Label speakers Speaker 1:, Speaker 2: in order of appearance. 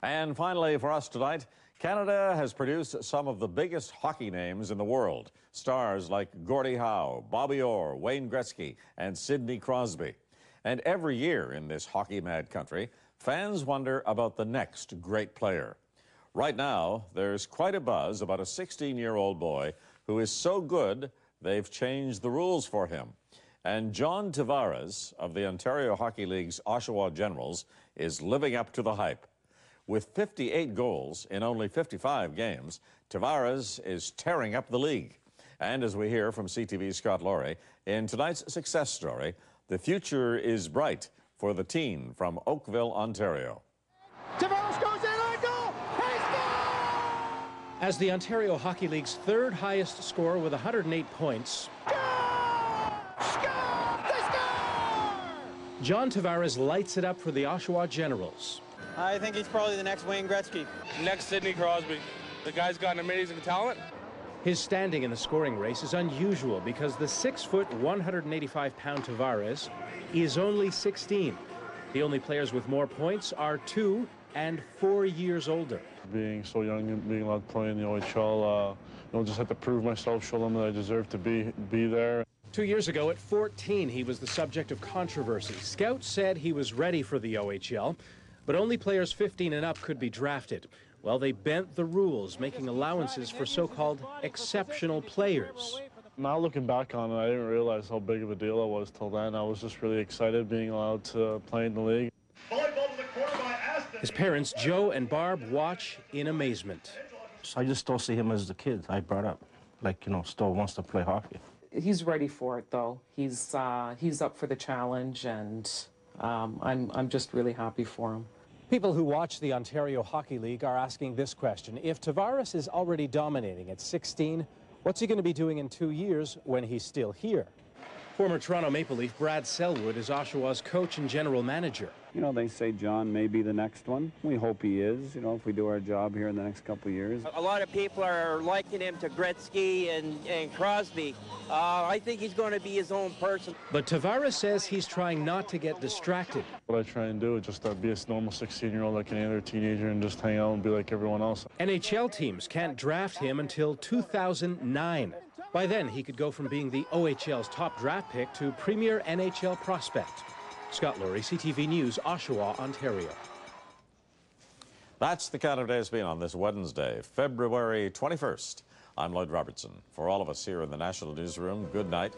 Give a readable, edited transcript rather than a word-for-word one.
Speaker 1: And finally, for us tonight, Canada has produced some of the biggest hockey names in the world. Stars like Gordie Howe, Bobby Orr, Wayne Gretzky, and Sidney Crosby. And every year in this hockey-mad country, fans wonder about the next great player. Right now, there's quite a buzz about a 16-year-old boy who is so good, they've changed the rules for him. And John Tavares of the Ontario Hockey League's Oshawa Generals is living up to the hype. With 58 goals in only 55 games, Tavares is tearing up the league. And as we hear from CTV's Scott Laurie, in tonight's success story, the future is bright for the teen from Oakville, Ontario.
Speaker 2: Tavares goes in on goal! He scores!
Speaker 3: As the Ontario Hockey League's third highest scorer with 108 points, John Tavares lights it up for the Oshawa Generals.
Speaker 4: I think he's probably the next Wayne Gretzky.
Speaker 5: Next Sidney Crosby. The guy's got an amazing talent.
Speaker 3: His standing in the scoring race is unusual because the 6-foot, 185-pound Tavares is only 16. The only players with more points are 2 and 4 years older.
Speaker 6: Being so young and being allowed to play in the OHL, just had to prove myself, show them that I deserve to be there.
Speaker 3: 2 years ago, at 14, he was the subject of controversy. Scouts said he was ready for the OHL, but only players 15 and up could be drafted. Well, they bent the rules, making allowances for so-called exceptional players.
Speaker 6: Now looking back on it, I didn't realize how big of a deal it was till then. I was just really excited being allowed to play in the league.
Speaker 3: His parents, Joe and Barb, watch in amazement.
Speaker 7: I just still see him as the kid I brought up, still wants to play hockey.
Speaker 8: He's ready for it, though. He's up for the challenge, and I'm just really happy for him.
Speaker 3: People who watch the Ontario Hockey League are asking this question. If Tavares is already dominating at 16, what's he going to be doing in 2 years when he's still here? Former Toronto Maple Leaf Brad Selwood is Oshawa's coach and general manager.
Speaker 9: They say John may be the next one. We hope he is, if we do our job here in the next couple of years.
Speaker 4: A lot of people are likening him to Gretzky and Crosby. I think he's going to be his own person.
Speaker 3: But Tavares says he's trying not to get distracted.
Speaker 6: What I try and do is just be a normal 16-year-old like any other teenager and just hang out and be like everyone else.
Speaker 3: NHL teams can't draft him until 2009. By then, he could go from being the OHL's top draft pick to premier NHL prospect. Scott Laurie, CTV News, Oshawa, Ontario.
Speaker 1: That's the Canada's been on this Wednesday, February 21st. I'm Lloyd Robertson. For all of us here in the National Newsroom, good night.